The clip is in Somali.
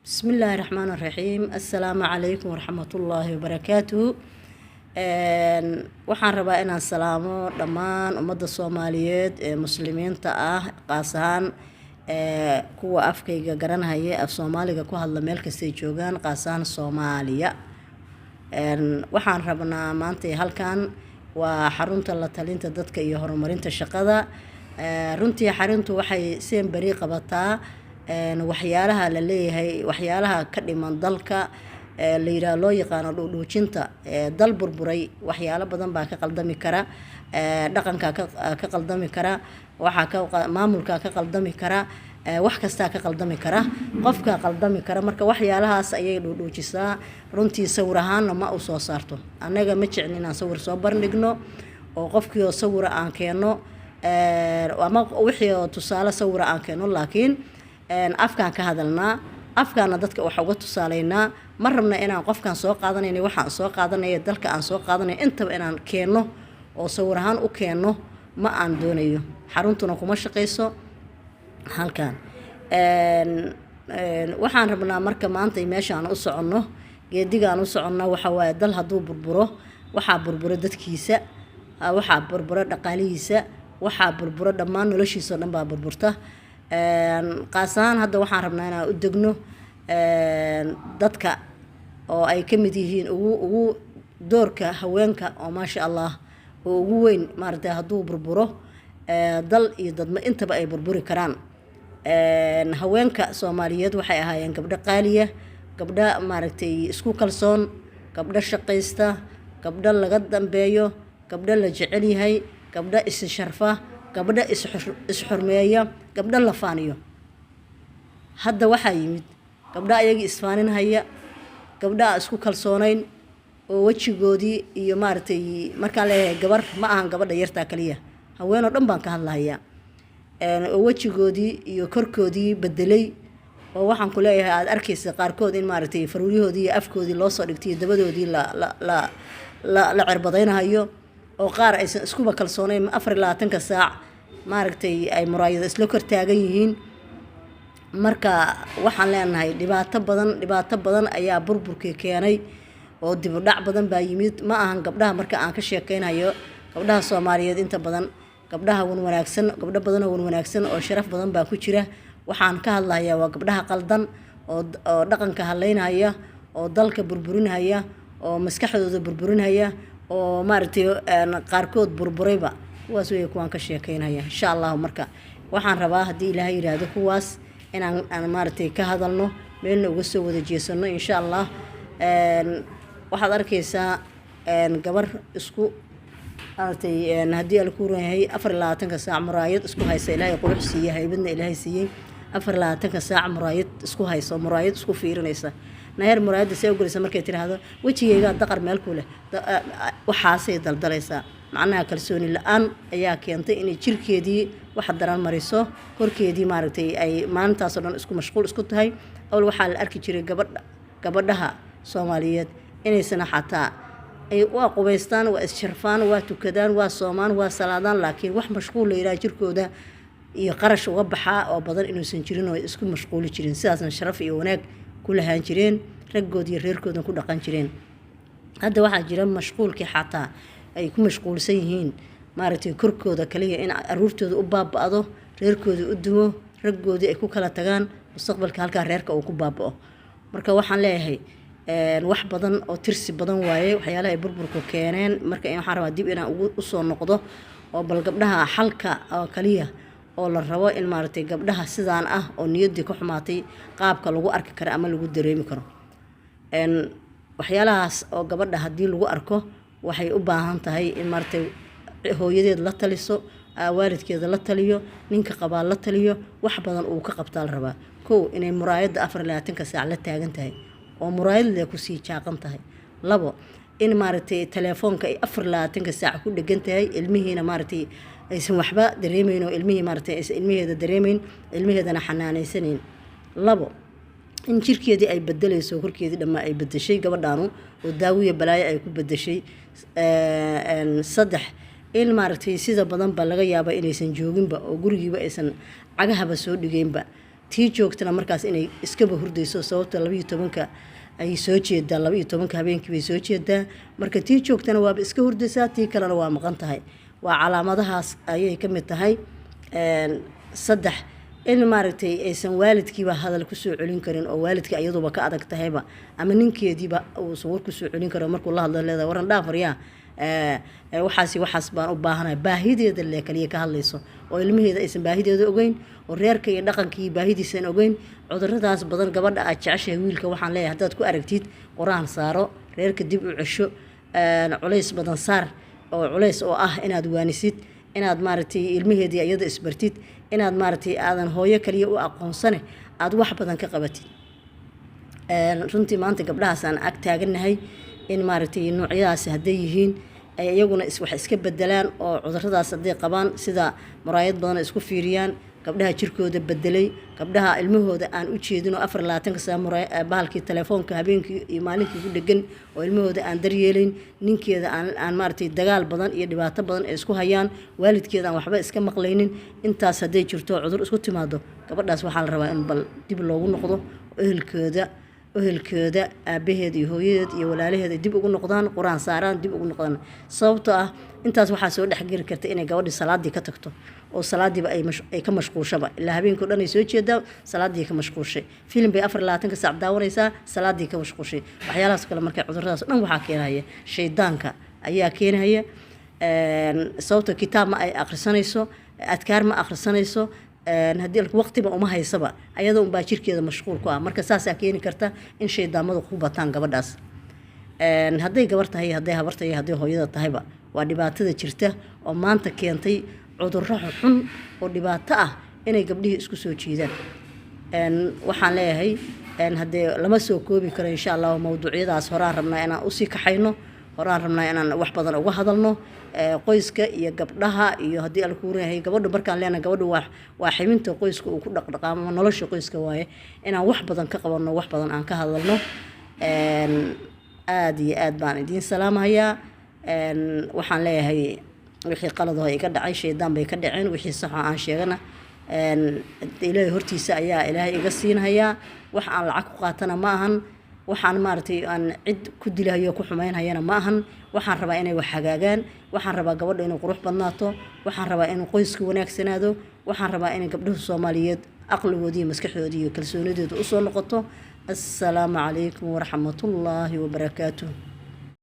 بسم الله الرحمن الرحيم السلام عليكم ورحمة الله وبركاته waxaan rabaa inaan salaamo dhammaan ummadda Soomaaliyeed ee muslimiinta ah qaas ahaan kuwa afkayga garanaya af Soomaaliga ku hadla meel kasta ay joogaan qaas ahaan Soomaaliya waxaan rabnaa maanta halkan waa xarunta la talinta dadka iyo horumarinta shaqada runtii xaruntu waxay seen bari qabataa waxyaalaha la leeyahay waxyaalaha ka dhiman dalka la yiraahdo loo yaqaan dhuudhuujinta dal burburay waxyaalo badan baa ka qaldami kara dhaqanka ka qaldami kara waxa ka maamulka ka qaldami kara wax kasta ka qaldami kara qofka qaldami kara marka waxyaalahaas ayay dhuudhuujisaa runtii sawir ahaan ma u soo saarto anaga ma jeclin inaan sawir soo bandhigno oo qofkii sawir aan keeno ama wixii tusaale sawir aan keeno laakiin afkaan ka hadalnaa afkaana dadka waxa uga tusaaleynaa ma rabna inaan qofkan soo qaadanayno waxaan soo qaadanay dalka aan soo qaadanay intaba inaan keeno oo sawir ahaan u keeno ma aan doonayo xaruntuna kuma shaqeyso halkan waxaan rabnaa marka maanta meeshaan u soconno geedigaan u soconno waxa waaye dal haduu burburo waxa burburo dadkiisa waxa burburo dhaqaalihiisa waxa burburo dhammaan noloshiisa dhan baa burburta qaasaan hadda waxaan rabnaa inaan u degno dadka oo ay ka mid yihiin ugu doorka haweenka oo maasha Allah oo ugu weyn maartay haduu burburo dal iyo dadma intaba ay burburi karaan haweenka Soomaaliyeed waxay ahaayeen gabdho qaaliya gabdho maartay isku kalsoon gabdho shaqeysta gabdho laga dambeeyo gabdho la jecel yahay gabdho is sharfa gabdho is xurmeeya gabdho la faaniyo hadda waxa yimid gabdho ayaga isfaanin haya gabdho isku kalsoonayn oo wajigoodii iyo maartay marka leeyahay gabar ma ahan gabadha yarta kaliya haween oo dhan baan ka hadlayaa oo wajigoodii iyo korkoodii bedelay oo waxaan ku leeyahay aad arkaysa qaarkood in maartay faruuriyoodii iyo afkoodii loo soo dhigtay dabadoodii la cirbadaynayo oo qaar aysan iskuba kalsoonayn 24 saac maaragtay ay muraayada isla kor taagan yihiin marka waxaan leenahay dhibaato badan ayaa burburkii keenay oo dib u dhac badan baa yimid ma ahan gabdhaha marka aan ka sheekeynayo gabdhaha Soomaaliyeed inta badan gabdhaha wanaagsan gabdho badan oo wanaagsan oo sharaf badan baa ku jira waxaan ka hadlayaa waa gabdhaha qaldan oo dhaqanka haleynaya oo dalka burburinaya oo maskaxdooda burburinaya oo maartay qaarkood burburayba kuwaas way kuwan ka sheekeynaya insha Allah marka waxaan rabaa hadii Ilaahay yiraahdo kuwaas inaan maartay ka hadalno meelna uga soo wada jeesano insha Allah waxaad arkaysaa gabar isku maartay hadii la ku raahay 24 saac muraayad isku haysa Ilaahay qurux siiyay haybadna Ilaahay siiyay 24 saac muraayad isku hayso muraayad isku fiirinaysa nayar muraayada soo galisa markay tiraahdo wajigayga daqar meel ku leh waxaasay daldalaysa macnaha kalsooni la'aan ayaa keentay in jirkeedii wax daran mariso korkeedii maartay ay maalintaas oo dhan isku mashquul isku tahay awl waxa la arki jiray gabadhaha Soomaaliyeed inaysan xataa ay waa qubaystaan waa isharfaan waa tukadaan waa soomaan waa salaadaan laakiin wax mashquul leeyahay jirkooda iyo qarash uga baxaa oo badan inuusan jirin oo isku mashquuli jirin sidaasna sharaf iyo wanaag ku lahaan jireen raggood iyo reerkooda ku dhaqan jireen hadda waxa jira mashquulkii xataa ay ku mashquulsan yihiin maartay korkooda kaliya in aruurtooda u baabado reerkooda u dumo raggoodii ay ku kala tagaan mustaqbalka halka reerka uu ku baabao marka waxaan leeyahay wax badan oo tirsi badan waaye waxyaalaha ay burburku keeneen marka in waxaan rabaa dib inaan u soo noqdo oo bal gabdhaha xalka oo kaliya oo la rabo in maartay gabdhaha sidaan ah oo niyadii ku xumaatay qaabka lagu arki karo ama lagu dareemi karo waxyaalahaas oo gabadha hadii lagu arko waxay u baahan tahay in maartay hooyadeed la taliso waalidkeeda la taliyo ninka qabaa la taliyo wax badan uu ka qabtaa la rabaa inay muraayada 24 saac la taagan tahay oo muraayad ku sii jaaqan tahay labo in maartay telefoonka ay 24 saac ku dhagan tahay ilmihiina maartay aysan waxba dareemeyn oo ilmihii maartay aysan ilmiheeda dareemeyn ilmiheedana xanaanaysaneyn labo in jirkeedii ay bedelayso korkeedii dhamma ay bedeshay gabadhaanu oo daawiye balaayo ay ku bedeshay saddex in maartay sida badan ba laga yaabaa inaysan jooginba oo gurigiiba aysan cagahaba soo dhigeynba tii joogtana markaas inay iskaba hurdayso sababta 12 ay soo jeedaa 12 habeenkii bay soo jeedaa marka tii joogtana waaba iska hurdaysaa tii kalena waa maqan tahay waa calaamadahaas ayay ka mid tahay saddex in maaragtay aysan waalidkiiba hadal ku soo celin karin oo waalidka iyaduba ka adag tahayba ama ninkeediiba uu soo ku soo celin karo markuu la hadlo leedahay waran dhaafariya waxaas baan u baahanahay baahideeda le kaliya ka hadlayso oo ilmaheeda aysan baahideeda ogeyn oo reerka iyo dhaqankii baahidiisan ogeyn cuduradaas badan gabadha aad jeceshahay wiilka waxaan leeyahay haddaad ku aragtid quraan saaro reerka dib u cesho culays badan saar oo culays oo ah inaad waanisid inaad maaragtay ilmaheedii iyada isbartid inaad maaragtay aadan hooyo kaliya u aqoonsane aad wax badan ka qabatid runtii maanta gabdhahaas aan ag taaganahay in maaragtay noocyadaasi hadday yihiin ay iyaguna wax iska bedelaan oo cuduradaas hadday qabaan sida muraayad badan isku fiiriyaan gabdhaha jirkooda bedelay gabdhaha ilmahooda aan u jeedin oo 24 saac bahalkii telefoonka habeenkii iyo maalinkii ku dhagan oo ilmahooda aan daryeelayn ninkeeda aan maaragtay dagaal badan iyo dhibaato badan ay isku hayaan waalidkeeda aan waxba iska maqlaynin intaas hadday jirto cudur isku timaado gabadhaas waxaa la rabaa in bal dib loogu noqdo ehelkooda aabaheed iyo hooyadeed iyo walaalaheed dib ugu noqdaan quraan saaraan dib ugu noqdaan sababtoo ah intaas waxaa soo dhexgeli karta inay gabadhi salaadii ka tagto oo salaadiiba ay ka mashquulshaba ilaa habeenkii dhan ay soo jeedaa salaadii ka mashquulshay filim bay 24 saac daawanaysaa salaadii ka mashquulshay waxyaalahaas kale markay cuduradaas dhan waxaa keenaya shaydaanka ayaa keenaya sababta kitaab ma ay akhrisanayso adkaar ma akhrisanayso haddii waqtiba uma haysaba ayada unbaa jirkeeda mashquul ku ah marka saasaa keeni karta in shaydaamadu ku bataan gabadhaas hadday gabar tahay hadday habar tahay hadday hooyada tahayba waa dhibaatada jirta oo maanta keentay cudurro xun oo dhibaato ah inay gabdhihii isku soo jiidaan waxaan leeyahay haddee lama soo koobi karo insha allah mawduucyadaas horaan rabnaa inaan usii kaxayno horaan rabnaa inaan wax badan uga hadalno qoyska iyo gabdhaha iyo haddii alkuurahay gabadhu markaan leenahay gabadhu waa ximinta qoyska uu ku dhaqdhaqaamo nolosha qoyska waaye inaan wax badan ka qabanno wax badan aan ka hadalno aad iyo aad baan idiin salaamahayaa waxaan leeyahay wixii qaladaho iga dhacay shaydaan bay ka dhaceen wixii saxo aan sheegana ilaahay hortiisa ayaa ilaahay iga siinhayaa wax aan lacag ku qaatana ma ahan waxaan maaragtay aan cid ku dilahayo ku xumeynhayana ma ahan waxaan rabaa inay wax hagaagaan waxaan rabaa gabadha inay qurux badnaato waxaan rabaa inuu qoyska wanaagsanaado waxaan rabaa inay gabdhaha Soomaaliyeed aqligoodii iyo maskaxdoodii iyo kalsoonidooda u soo noqoto assalaamu calaykum waraxmatullaahi wabarakaatuh